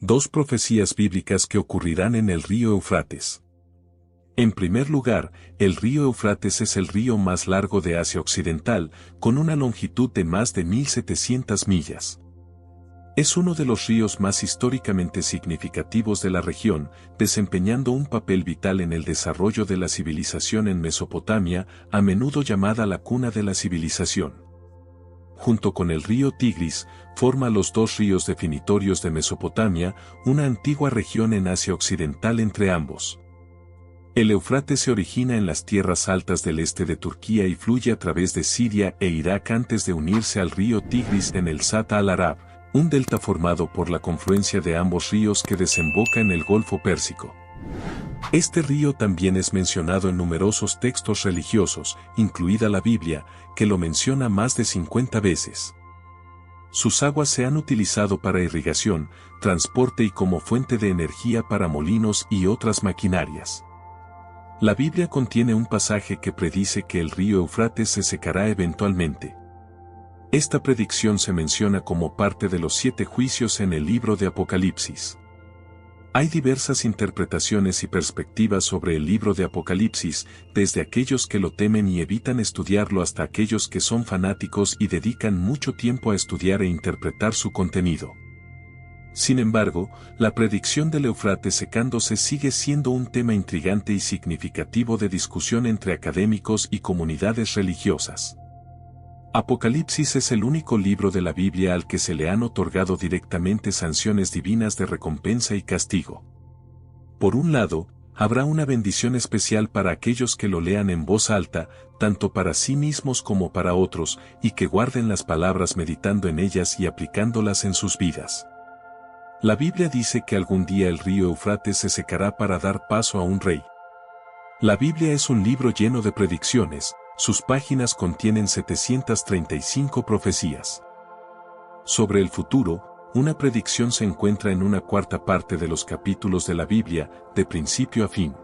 Dos profecías bíblicas que ocurrirán en el río Eufrates. En primer lugar, el río Eufrates es el río más largo de Asia Occidental, con una longitud de más de 1.700 millas. Es uno de los ríos más históricamente significativos de la región, desempeñando un papel vital en el desarrollo de la civilización en Mesopotamia, a menudo llamada la cuna de la civilización. Junto con el río Tigris, forma los dos ríos definitorios de Mesopotamia, una antigua región en Asia Occidental entre ambos. El Éufrates se origina en las tierras altas del este de Turquía y fluye a través de Siria e Irak antes de unirse al río Tigris en el Sat al-Arab, un delta formado por la confluencia de ambos ríos que desemboca en el Golfo Pérsico. Este río también es mencionado en numerosos textos religiosos, incluida la Biblia, que lo menciona más de 50 veces. Sus aguas se han utilizado para irrigación, transporte y como fuente de energía para molinos y otras maquinarias. La Biblia contiene un pasaje que predice que el río Éufrates se secará eventualmente. Esta predicción se menciona como parte de los 7 juicios en el libro de Apocalipsis. Hay diversas interpretaciones y perspectivas sobre el libro de Apocalipsis, desde aquellos que lo temen y evitan estudiarlo hasta aquellos que son fanáticos y dedican mucho tiempo a estudiar e interpretar su contenido. Sin embargo, la predicción del Éufrates secándose sigue siendo un tema intrigante y significativo de discusión entre académicos y comunidades religiosas. Apocalipsis es el único libro de la Biblia al que se le han otorgado directamente sanciones divinas de recompensa y castigo. Por un lado, habrá una bendición especial para aquellos que lo lean en voz alta, tanto para sí mismos como para otros, y que guarden las palabras meditando en ellas y aplicándolas en sus vidas. La Biblia dice que algún día el río Éufrates se secará para dar paso a un rey. La Biblia es un libro lleno de predicciones. Sus páginas contienen 735 profecías. Sobre el futuro, una predicción se encuentra en una cuarta parte de los capítulos de la Biblia, de principio a fin.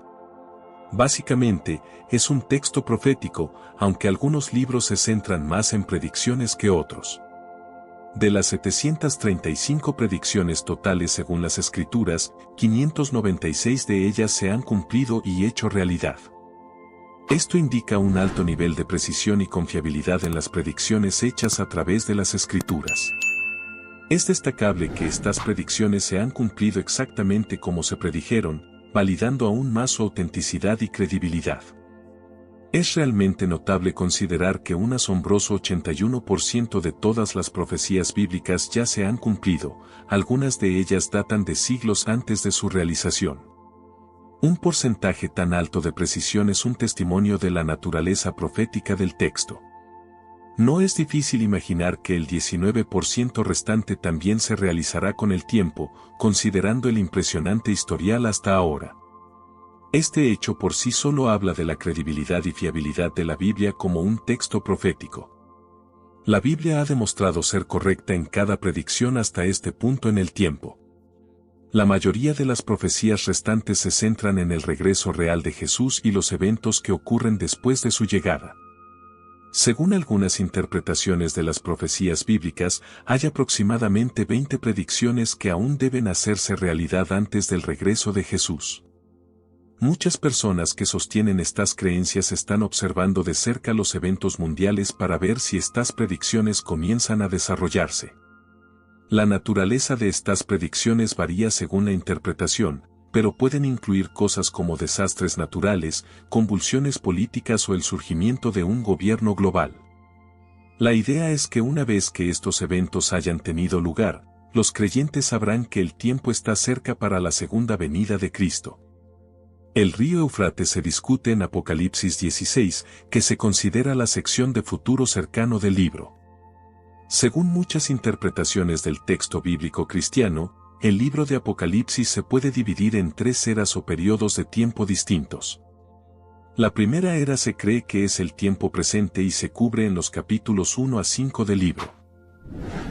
Básicamente, es un texto profético, aunque algunos libros se centran más en predicciones que otros. De las 735 predicciones totales según las Escrituras, 596 de ellas se han cumplido y hecho realidad. Esto indica un alto nivel de precisión y confiabilidad en las predicciones hechas a través de las Escrituras. Es destacable que estas predicciones se han cumplido exactamente como se predijeron, validando aún más su autenticidad y credibilidad. Es realmente notable considerar que un asombroso 81% de todas las profecías bíblicas ya se han cumplido, algunas de ellas datan de siglos antes de su realización. Un porcentaje tan alto de precisión es un testimonio de la naturaleza profética del texto. No es difícil imaginar que el 19% restante también se realizará con el tiempo, considerando el impresionante historial hasta ahora. Este hecho por sí solo habla de la credibilidad y fiabilidad de la Biblia como un texto profético. La Biblia ha demostrado ser correcta en cada predicción hasta este punto en el tiempo. La mayoría de las profecías restantes se centran en el regreso real de Jesús y los eventos que ocurren después de su llegada. Según algunas interpretaciones de las profecías bíblicas, hay aproximadamente 20 predicciones que aún deben hacerse realidad antes del regreso de Jesús. Muchas personas que sostienen estas creencias están observando de cerca los eventos mundiales para ver si estas predicciones comienzan a desarrollarse. La naturaleza de estas predicciones varía según la interpretación, pero pueden incluir cosas como desastres naturales, convulsiones políticas o el surgimiento de un gobierno global. La idea es que una vez que estos eventos hayan tenido lugar, los creyentes sabrán que el tiempo está cerca para la segunda venida de Cristo. El río Éufrates se discute en Apocalipsis 16, que se considera la sección de futuro cercano del libro. Según muchas interpretaciones del texto bíblico cristiano, el libro de Apocalipsis se puede dividir en 3 eras o periodos de tiempo distintos. La primera era se cree que es el tiempo presente y se cubre en los capítulos 1 a 5 del libro.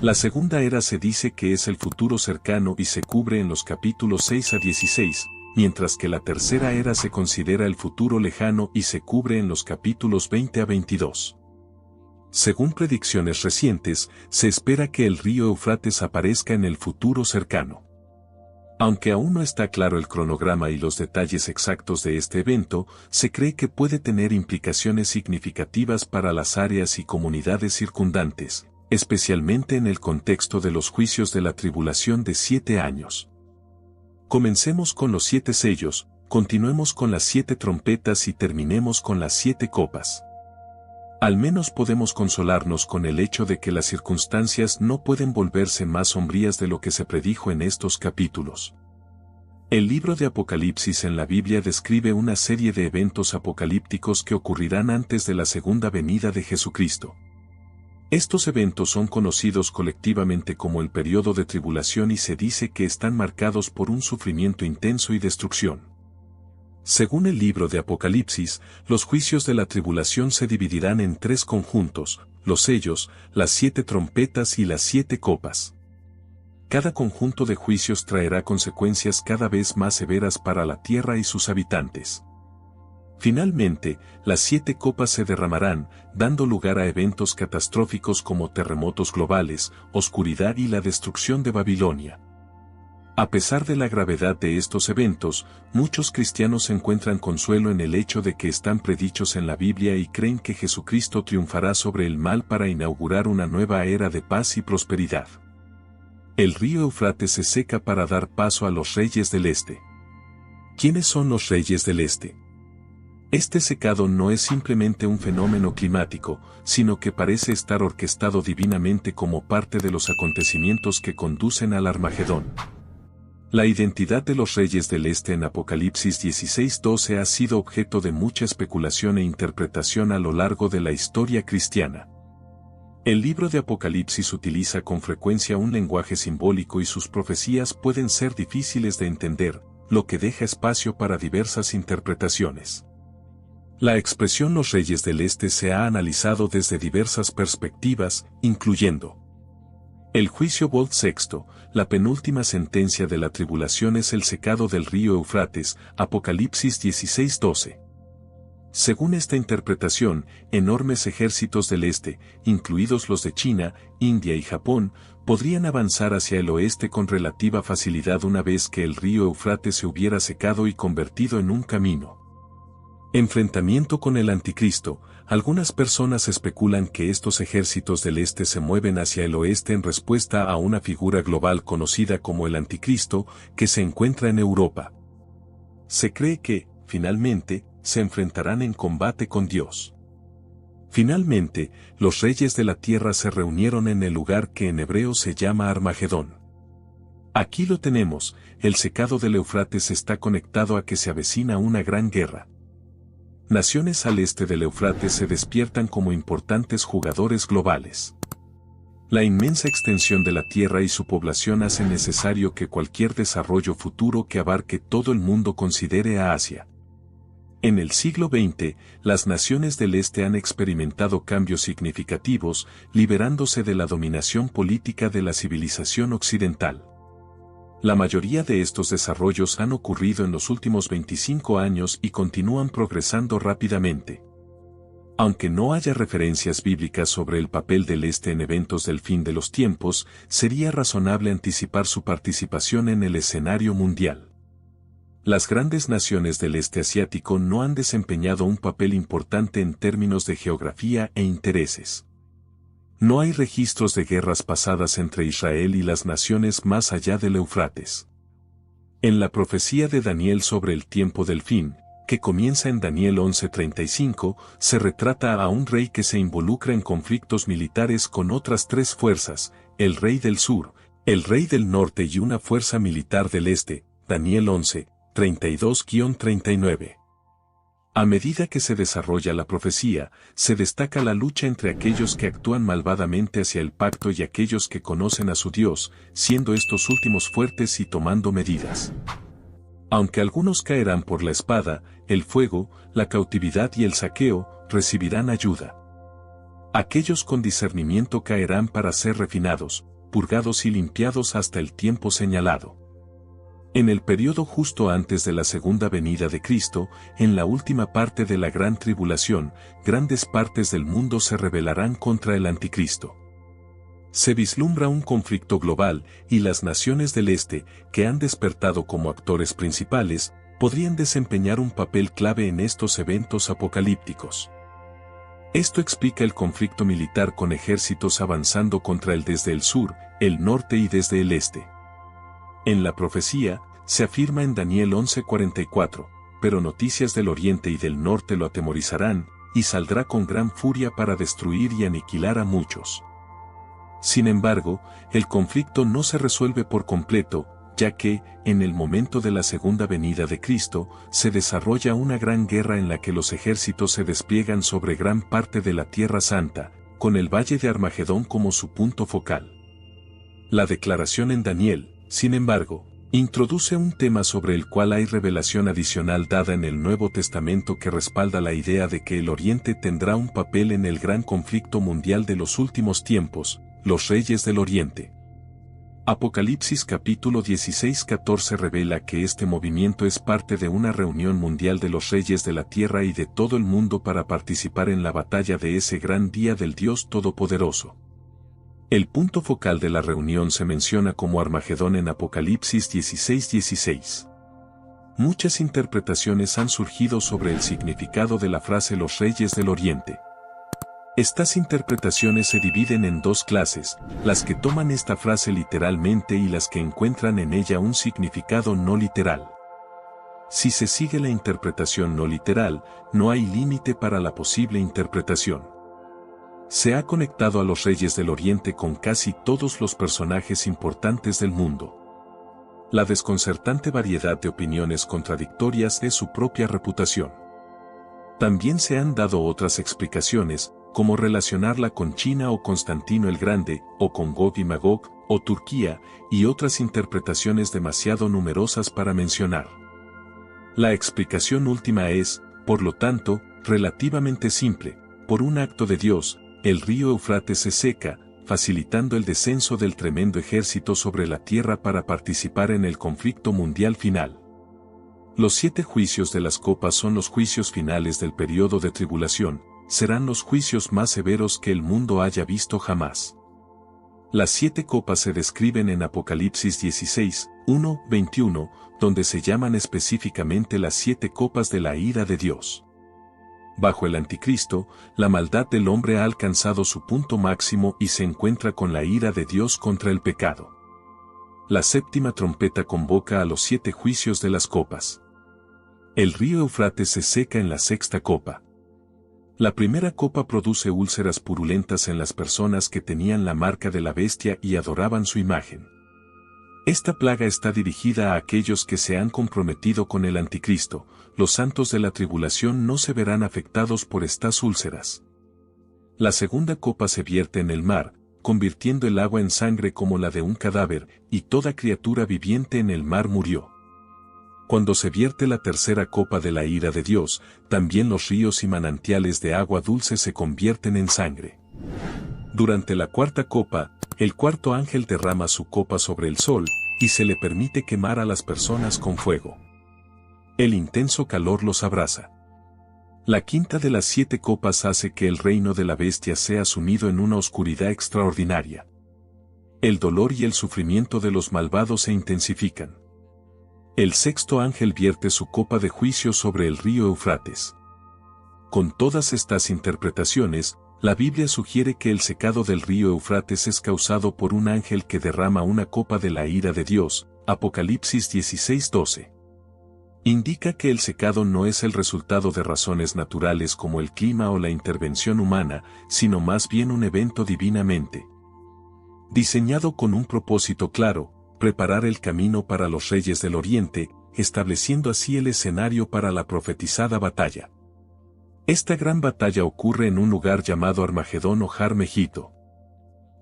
La segunda era se dice que es el futuro cercano y se cubre en los capítulos 6 a 16, mientras que la tercera era se considera el futuro lejano y se cubre en los capítulos 20 a 22. Según predicciones recientes, se espera que el río Éufrates aparezca en el futuro cercano. Aunque aún no está claro el cronograma y los detalles exactos de este evento, se cree que puede tener implicaciones significativas para las áreas y comunidades circundantes, especialmente en el contexto de los juicios de la tribulación de 7 años. Comencemos con los 7 sellos, continuemos con las 7 trompetas y terminemos con las 7 copas. Al menos podemos consolarnos con el hecho de que las circunstancias no pueden volverse más sombrías de lo que se predijo en estos capítulos. El libro de Apocalipsis en la Biblia describe una serie de eventos apocalípticos que ocurrirán antes de la segunda venida de Jesucristo. Estos eventos son conocidos colectivamente como el periodo de tribulación y se dice que están marcados por un sufrimiento intenso y destrucción. Según el libro de Apocalipsis, los juicios de la tribulación se dividirán en 3 conjuntos: los sellos, las 7 trompetas y las 7 copas. Cada conjunto de juicios traerá consecuencias cada vez más severas para la tierra y sus habitantes. Finalmente, las 7 copas se derramarán, dando lugar a eventos catastróficos como terremotos globales, oscuridad y la destrucción de Babilonia. A pesar de la gravedad de estos eventos, muchos cristianos encuentran consuelo en el hecho de que están predichos en la Biblia y creen que Jesucristo triunfará sobre el mal para inaugurar una nueva era de paz y prosperidad. El río Éufrates se seca para dar paso a los reyes del este. ¿Quiénes son los reyes del este? Este secado no es simplemente un fenómeno climático, sino que parece estar orquestado divinamente como parte de los acontecimientos que conducen al Armagedón. La identidad de los reyes del este en Apocalipsis 16:12 ha sido objeto de mucha especulación e interpretación a lo largo de la historia cristiana. El libro de Apocalipsis utiliza con frecuencia un lenguaje simbólico y sus profecías pueden ser difíciles de entender, lo que deja espacio para diversas interpretaciones. La expresión los reyes del este se ha analizado desde diversas perspectivas, incluyendo el juicio Bolt VI, la penúltima sentencia de la tribulación es el secado del río Éufrates, Apocalipsis 16:12. Según esta interpretación, enormes ejércitos del este, incluidos los de China, India y Japón, podrían avanzar hacia el oeste con relativa facilidad una vez que el río Éufrates se hubiera secado y convertido en un camino. Enfrentamiento con el Anticristo. Algunas personas especulan que estos ejércitos del este se mueven hacia el oeste en respuesta a una figura global conocida como el Anticristo, que se encuentra en Europa. Se cree que, finalmente, se enfrentarán en combate con Dios. Finalmente, los reyes de la tierra se reunieron en el lugar que en hebreo se llama Armagedón. Aquí lo tenemos, el secado del Éufrates está conectado a que se avecina una gran guerra. Naciones al este del Éufrates se despiertan como importantes jugadores globales. La inmensa extensión de la Tierra y su población hace necesario que cualquier desarrollo futuro que abarque todo el mundo considere a Asia. En el siglo XX, las naciones del este han experimentado cambios significativos, liberándose de la dominación política de la civilización occidental. La mayoría de estos desarrollos han ocurrido en los últimos 25 años y continúan progresando rápidamente. Aunque no haya referencias bíblicas sobre el papel del este en eventos del fin de los tiempos, sería razonable anticipar su participación en el escenario mundial. Las grandes naciones del este asiático no han desempeñado un papel importante en términos de geografía e intereses. No hay registros de guerras pasadas entre Israel y las naciones más allá del Éufrates. En la profecía de Daniel sobre el tiempo del fin, que comienza en Daniel 11:35, se retrata a un rey que se involucra en conflictos militares con otras 3 fuerzas, el rey del sur, el rey del norte y una fuerza militar del este, Daniel 11:32-39. A medida que se desarrolla la profecía, se destaca la lucha entre aquellos que actúan malvadamente hacia el pacto y aquellos que conocen a su Dios, siendo estos últimos fuertes y tomando medidas. Aunque algunos caerán por la espada, el fuego, la cautividad y el saqueo, recibirán ayuda. Aquellos con discernimiento caerán para ser refinados, purgados y limpiados hasta el tiempo señalado. En el periodo justo antes de la segunda venida de Cristo, en la última parte de la gran tribulación, grandes partes del mundo se rebelarán contra el Anticristo. Se vislumbra un conflicto global y las naciones del Este, que han despertado como actores principales, podrían desempeñar un papel clave en estos eventos apocalípticos. Esto explica el conflicto militar con ejércitos avanzando contra él desde el sur, el norte y desde el este. En la profecía, se afirma en Daniel 11:44, pero noticias del oriente y del norte lo atemorizarán, y saldrá con gran furia para destruir y aniquilar a muchos. Sin embargo, el conflicto no se resuelve por completo, ya que, en el momento de la segunda venida de Cristo, se desarrolla una gran guerra en la que los ejércitos se despliegan sobre gran parte de la Tierra Santa, con el Valle de Armagedón como su punto focal. La declaración en Daniel, sin embargo, introduce un tema sobre el cual hay revelación adicional dada en el Nuevo Testamento que respalda la idea de que el Oriente tendrá un papel en el gran conflicto mundial de los últimos tiempos, los reyes del Oriente. Apocalipsis capítulo 16-14 revela que este movimiento es parte de una reunión mundial de los reyes de la tierra y de todo el mundo para participar en la batalla de ese gran día del Dios Todopoderoso. El punto focal de la reunión se menciona como Armagedón en Apocalipsis 16:16. Muchas interpretaciones han surgido sobre el significado de la frase los reyes del Oriente. Estas interpretaciones se dividen en dos clases, las que toman esta frase literalmente y las que encuentran en ella un significado no literal. Si se sigue la interpretación no literal, no hay límite para la posible interpretación. Se ha conectado a los reyes del Oriente con casi todos los personajes importantes del mundo. La desconcertante variedad de opiniones contradictorias es su propia reputación. También se han dado otras explicaciones, como relacionarla con China o Constantino el Grande, o con Gog y Magog, o Turquía, y otras interpretaciones demasiado numerosas para mencionar. La explicación última es, por lo tanto, relativamente simple. Por un acto de Dios, el río Éufrates se seca, facilitando el descenso del tremendo ejército sobre la tierra para participar en el conflicto mundial final. Los 7 juicios de las copas son los juicios finales del periodo de tribulación, serán los juicios más severos que el mundo haya visto jamás. Las 7 copas se describen en Apocalipsis 16:1-21, donde se llaman específicamente las 7 copas de la ira de Dios. Bajo el Anticristo, la maldad del hombre ha alcanzado su punto máximo y se encuentra con la ira de Dios contra el pecado. La 7ª trompeta convoca a los 7 juicios de las copas. El río Éufrates se seca en la 6ª copa. La primera copa produce úlceras purulentas en las personas que tenían la marca de la bestia y adoraban su imagen. Esta plaga está dirigida a aquellos que se han comprometido con el Anticristo. Los santos de la tribulación no se verán afectados por estas úlceras. La segunda copa se vierte en el mar, convirtiendo el agua en sangre como la de un cadáver, y toda criatura viviente en el mar murió. Cuando se vierte la tercera copa de la ira de Dios, también los ríos y manantiales de agua dulce se convierten en sangre. Durante la cuarta copa, el cuarto ángel derrama su copa sobre el sol, y se le permite quemar a las personas con fuego. El intenso calor los abraza. La quinta de las 7 copas hace que el reino de la bestia sea sumido en una oscuridad extraordinaria. El dolor y el sufrimiento de los malvados se intensifican. El sexto ángel vierte su copa de juicio sobre el río Éufrates. Con todas estas interpretaciones, la Biblia sugiere que el secado del río Éufrates es causado por un ángel que derrama una copa de la ira de Dios, Apocalipsis 16:12. Indica que el secado no es el resultado de razones naturales como el clima o la intervención humana, sino más bien un evento divinamente diseñado con un propósito claro, preparar el camino para los reyes del Oriente, estableciendo así el escenario para la profetizada batalla. Esta gran batalla ocurre en un lugar llamado Armagedón o Har Megiddo.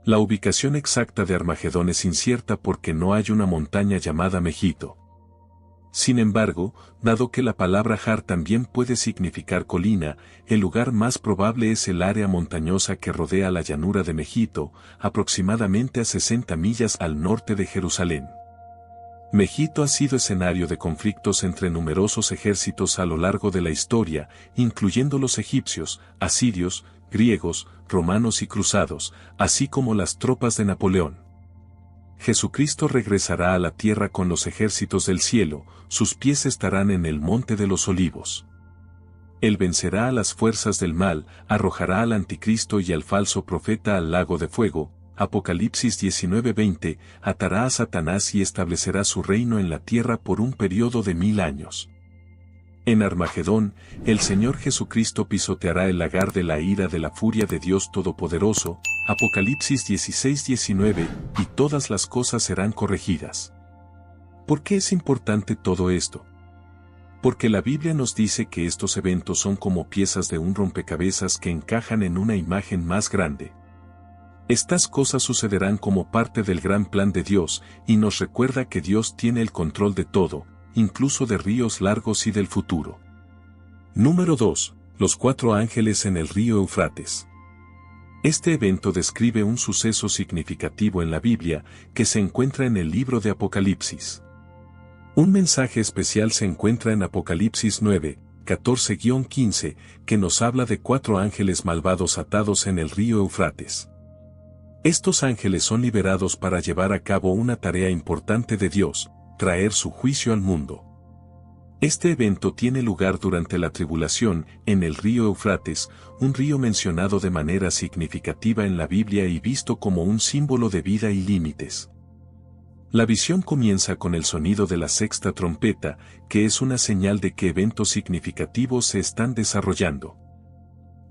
La ubicación exacta de Armagedón es incierta porque no hay una montaña llamada Megiddo. Sin embargo, dado que la palabra Har también puede significar colina, el lugar más probable es el área montañosa que rodea la llanura de Megiddo, aproximadamente a 60 millas al norte de Jerusalén. Megiddo ha sido escenario de conflictos entre numerosos ejércitos a lo largo de la historia, incluyendo los egipcios, asirios, griegos, romanos y cruzados, así como las tropas de Napoleón. Jesucristo regresará a la tierra con los ejércitos del cielo, sus pies estarán en el monte de los olivos. Él vencerá a las fuerzas del mal, arrojará al anticristo y al falso profeta al lago de fuego. Apocalipsis 19:20, atará a Satanás y establecerá su reino en la tierra por un periodo de 1000 años. En Armagedón, el Señor Jesucristo pisoteará el lagar de la ira de la furia de Dios Todopoderoso, Apocalipsis 16:19, y todas las cosas serán corregidas. ¿Por qué es importante todo esto? Porque la Biblia nos dice que estos eventos son como piezas de un rompecabezas que encajan en una imagen más grande. Estas cosas sucederán como parte del gran plan de Dios, y nos recuerda que Dios tiene el control de todo, incluso de ríos largos y del futuro. Número 2. Los 4 ángeles en el río Eufrates. Este evento describe un suceso significativo en la Biblia, que se encuentra en el libro de Apocalipsis. Un mensaje especial se encuentra en Apocalipsis 9, 14-15, que nos habla de 4 ángeles malvados atados en el río Eufrates. Estos ángeles son liberados para llevar a cabo una tarea importante de Dios, traer su juicio al mundo. Este evento tiene lugar durante la tribulación, en el río Eufrates, un río mencionado de manera significativa en la Biblia y visto como un símbolo de vida y límites. La visión comienza con el sonido de la sexta trompeta, que es una señal de que eventos significativos se están desarrollando.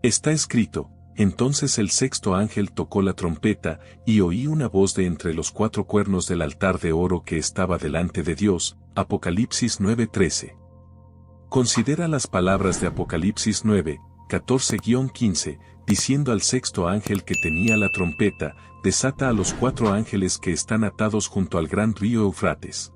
Está escrito: entonces el sexto ángel tocó la trompeta, y oí una voz de entre los 4 cuernos del altar de oro que estaba delante de Dios, Apocalipsis 9:13. Considera las palabras de Apocalipsis 9, 14-15, diciendo al sexto ángel que tenía la trompeta: desata a los 4 ángeles que están atados junto al gran río Eufrates.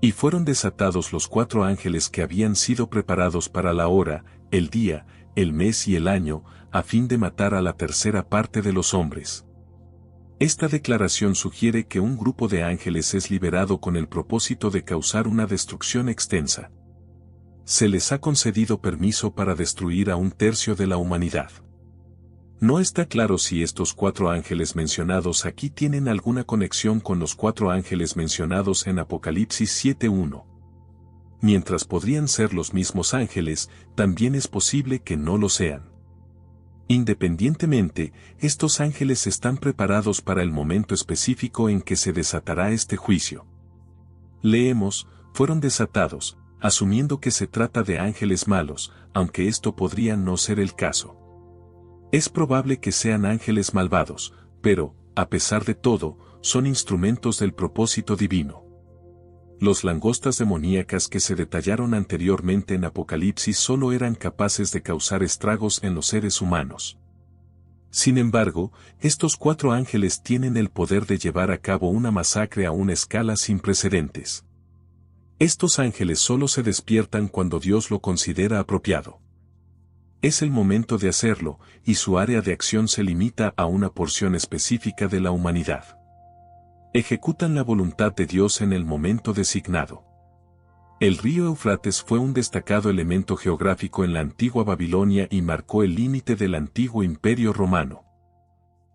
Y fueron desatados los 4 ángeles que habían sido preparados para la hora, el día, el mes y el año, a fin de matar a la tercera parte de los hombres. Esta declaración sugiere que un grupo de ángeles es liberado con el propósito de causar una destrucción extensa. Se les ha concedido permiso para destruir a 1/3 de la humanidad. No está claro si estos 4 ángeles mencionados aquí tienen alguna conexión con los 4 ángeles mencionados en Apocalipsis 7:1. Mientras podrían ser los mismos ángeles, también es posible que no lo sean. Independientemente, estos ángeles están preparados para el momento específico en que se desatará este juicio. Leemos: fueron desatados, asumiendo que se trata de ángeles malos, aunque esto podría no ser el caso. Es probable que sean ángeles malvados, pero, a pesar de todo, son instrumentos del propósito divino. Los langostas demoníacas que se detallaron anteriormente en Apocalipsis solo eran capaces de causar estragos en los seres humanos. Sin embargo, estos 4 ángeles tienen el poder de llevar a cabo una masacre a una escala sin precedentes. Estos ángeles solo se despiertan cuando Dios lo considera apropiado. Es el momento de hacerlo, y su área de acción se limita a una porción específica de la humanidad. Ejecutan la voluntad de Dios en el momento designado. El río Eufrates fue un destacado elemento geográfico en la antigua Babilonia y marcó el límite del antiguo Imperio Romano.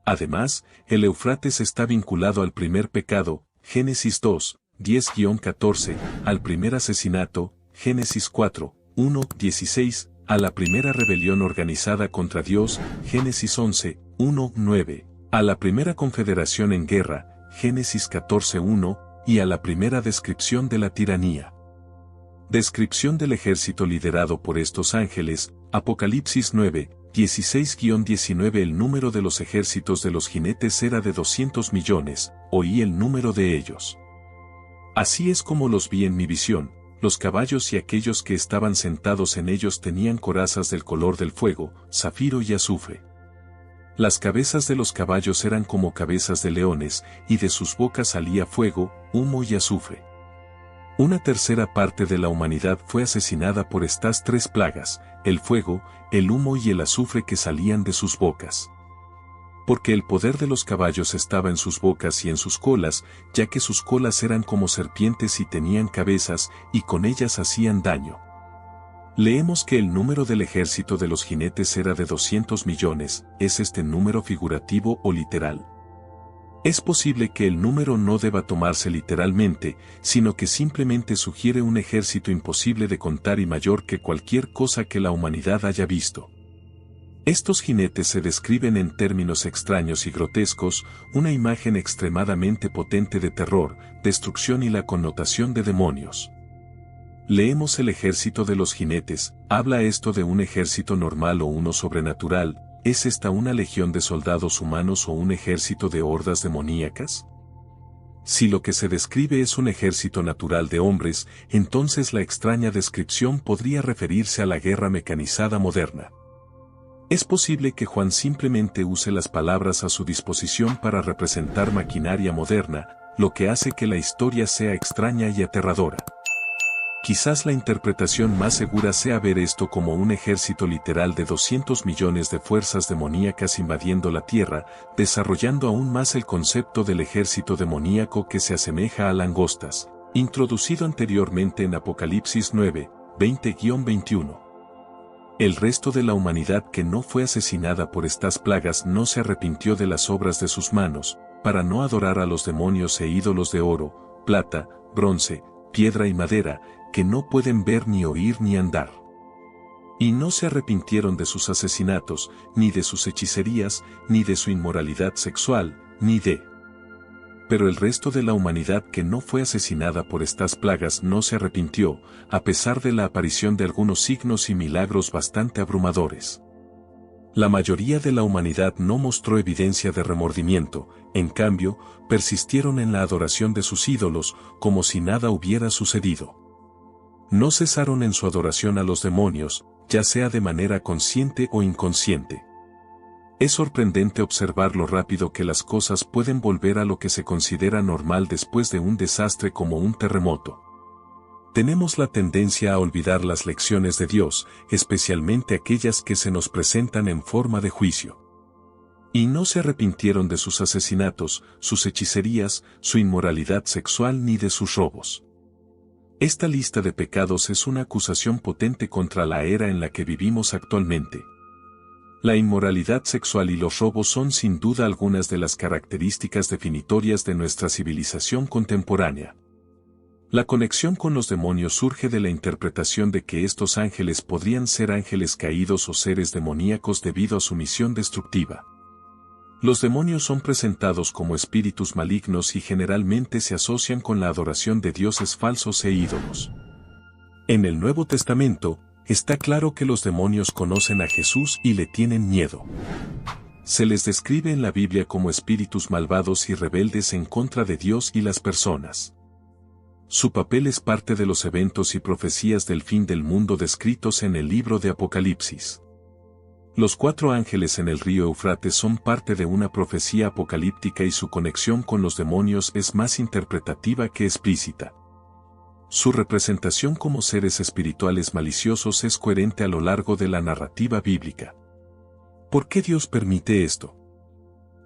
Además, el Eufrates está vinculado al primer pecado, Génesis 2, 10-14, al primer asesinato, Génesis 4, 1-16, a la primera rebelión organizada contra Dios, Génesis 11, 1-9, a la primera confederación en guerra, Génesis 14:1, y a la primera descripción de la tiranía. Descripción del ejército liderado por estos ángeles, Apocalipsis 9, 16-19. El número de los ejércitos de los jinetes era de 200 millones, oí el número de ellos. Así es como los vi en mi visión: los caballos y aquellos que estaban sentados en ellos tenían corazas del color del fuego, zafiro y azufre. Las cabezas de los caballos eran como cabezas de leones, y de sus bocas salía fuego, humo y azufre. Una tercera parte de la humanidad fue asesinada por estas 3 plagas, el fuego, el humo y el azufre que salían de sus bocas. Porque el poder de los caballos estaba en sus bocas y en sus colas, ya que sus colas eran como serpientes y tenían cabezas, y con ellas hacían daño. Leemos que el número del ejército de los jinetes era de 200 millones, ¿es este número figurativo o literal? Es posible que el número no deba tomarse literalmente, sino que simplemente sugiere un ejército imposible de contar y mayor que cualquier cosa que la humanidad haya visto. Estos jinetes se describen en términos extraños y grotescos, una imagen extremadamente potente de terror, destrucción y la connotación de demonios. Leemos el ejército de los jinetes, ¿habla esto de un ejército normal o uno sobrenatural? ¿Es esta una legión de soldados humanos o un ejército de hordas demoníacas? Si lo que se describe es un ejército natural de hombres, entonces la extraña descripción podría referirse a la guerra mecanizada moderna. Es posible que Juan simplemente use las palabras a su disposición para representar maquinaria moderna, lo que hace que la historia sea extraña y aterradora. Quizás la interpretación más segura sea ver esto como un ejército literal de 200 millones de fuerzas demoníacas invadiendo la Tierra, desarrollando aún más el concepto del ejército demoníaco que se asemeja a langostas, introducido anteriormente en Apocalipsis 9, 20-21. El resto de la humanidad que no fue asesinada por estas plagas no se arrepintió de las obras de sus manos, para no adorar a los demonios e ídolos de oro, plata, bronce, piedra y madera, que no pueden ver ni oír ni andar. Y no se arrepintieron de sus asesinatos, ni de sus hechicerías, ni de su inmoralidad sexual, ni de... Pero el resto de la humanidad que no fue asesinada por estas plagas no se arrepintió, a pesar de la aparición de algunos signos y milagros bastante abrumadores. La mayoría de la humanidad no mostró evidencia de remordimiento, en cambio, persistieron en la adoración de sus ídolos, como si nada hubiera sucedido. No cesaron en su adoración a los demonios, ya sea de manera consciente o inconsciente. Es sorprendente observar lo rápido que las cosas pueden volver a lo que se considera normal después de un desastre como un terremoto. Tenemos la tendencia a olvidar las lecciones de Dios, especialmente aquellas que se nos presentan en forma de juicio. Y no se arrepintieron de sus asesinatos, sus hechicerías, su inmoralidad sexual ni de sus robos. Esta lista de pecados es una acusación potente contra la era en la que vivimos actualmente. La inmoralidad sexual y los robos son sin duda algunas de las características definitorias de nuestra civilización contemporánea. La conexión con los demonios surge de la interpretación de que estos ángeles podrían ser ángeles caídos o seres demoníacos debido a su misión destructiva. Los demonios son presentados como espíritus malignos y generalmente se asocian con la adoración de dioses falsos e ídolos. En el Nuevo Testamento, está claro que los demonios conocen a Jesús y le tienen miedo. Se les describe en la Biblia como espíritus malvados y rebeldes en contra de Dios y las personas. Su papel es parte de los eventos y profecías del fin del mundo descritos en el libro de Apocalipsis. Los 4 ángeles en el río Eufrates son parte de una profecía apocalíptica y su conexión con los demonios es más interpretativa que explícita. Su representación como seres espirituales maliciosos es coherente a lo largo de la narrativa bíblica. ¿Por qué Dios permite esto?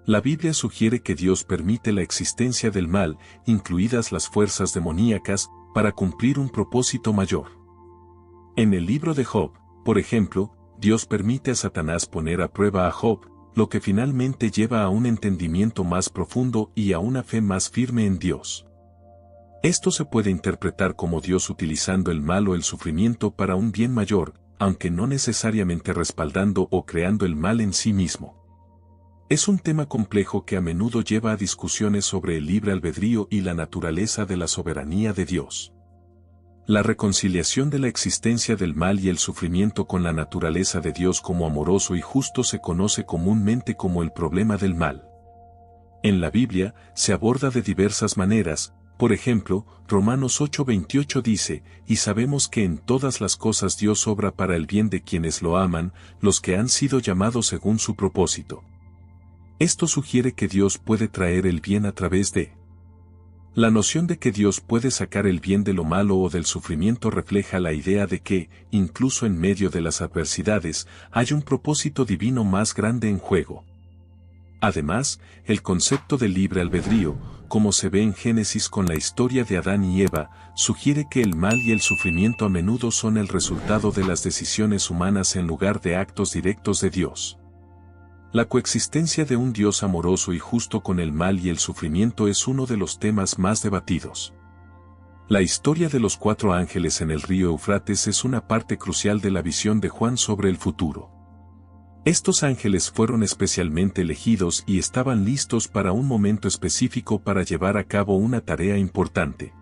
La Biblia sugiere que Dios permite la existencia del mal, incluidas las fuerzas demoníacas, para cumplir un propósito mayor. En el libro de Job, por ejemplo, Dios permite a Satanás poner a prueba a Job, lo que finalmente lleva a un entendimiento más profundo y a una fe más firme en Dios. Esto se puede interpretar como Dios utilizando el mal o el sufrimiento para un bien mayor, aunque no necesariamente respaldando o creando el mal en sí mismo. Es un tema complejo que a menudo lleva a discusiones sobre el libre albedrío y la naturaleza de la soberanía de Dios. La reconciliación de la existencia del mal y el sufrimiento con la naturaleza de Dios como amoroso y justo se conoce comúnmente como el problema del mal. En la Biblia, se aborda de diversas maneras. Por ejemplo, Romanos 8:28 dice, y sabemos que en todas las cosas Dios obra para el bien de quienes lo aman, los que han sido llamados según su propósito. Esto sugiere que Dios puede traer el bien a través de. La noción de que Dios puede sacar el bien de lo malo o del sufrimiento refleja la idea de que, incluso en medio de las adversidades, hay un propósito divino más grande en juego. Además, el concepto de libre albedrío, como se ve en Génesis con la historia de Adán y Eva, sugiere que el mal y el sufrimiento a menudo son el resultado de las decisiones humanas en lugar de actos directos de Dios. La coexistencia de un Dios amoroso y justo con el mal y el sufrimiento es uno de los temas más debatidos. La historia de los 4 ángeles en el río Eufrates es una parte crucial de la visión de Juan sobre el futuro. Estos ángeles fueron especialmente elegidos y estaban listos para un momento específico para llevar a cabo una tarea importante.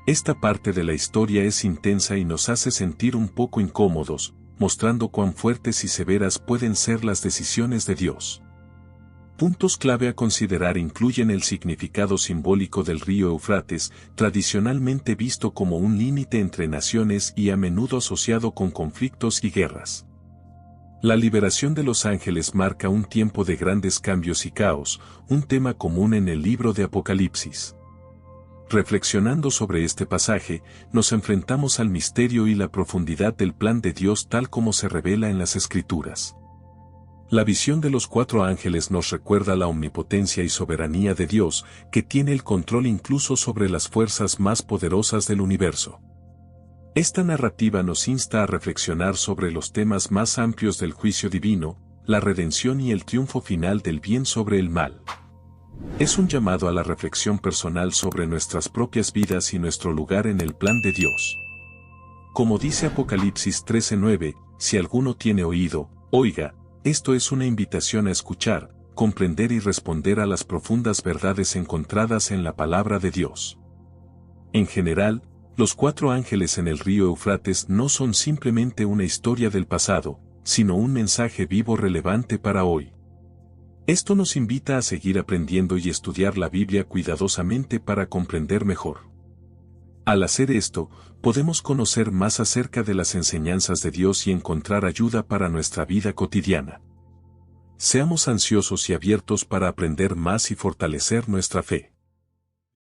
Esta parte de la historia es intensa y nos hace sentir un poco incómodos, mostrando cuán fuertes y severas pueden ser las decisiones de Dios. Puntos clave a considerar incluyen el significado simbólico del río Eufrates, tradicionalmente visto como un límite entre naciones y a menudo asociado con conflictos y guerras. La liberación de los ángeles marca un tiempo de grandes cambios y caos, un tema común en el libro de Apocalipsis. Reflexionando sobre este pasaje, nos enfrentamos al misterio y la profundidad del plan de Dios tal como se revela en las Escrituras. La visión de los 4 ángeles nos recuerda la omnipotencia y soberanía de Dios, que tiene el control incluso sobre las fuerzas más poderosas del universo. Esta narrativa nos insta a reflexionar sobre los temas más amplios del juicio divino, la redención y el triunfo final del bien sobre el mal. Es un llamado a la reflexión personal sobre nuestras propias vidas y nuestro lugar en el plan de Dios. Como dice Apocalipsis 13:9, si alguno tiene oído, oiga, esto es una invitación a escuchar, comprender y responder a las profundas verdades encontradas en la palabra de Dios. En general, los 4 ángeles en el río Eufrates no son simplemente una historia del pasado, sino un mensaje vivo relevante para hoy. Esto nos invita a seguir aprendiendo y estudiar la Biblia cuidadosamente para comprender mejor. Al hacer esto, podemos conocer más acerca de las enseñanzas de Dios y encontrar ayuda para nuestra vida cotidiana. Seamos ansiosos y abiertos para aprender más y fortalecer nuestra fe.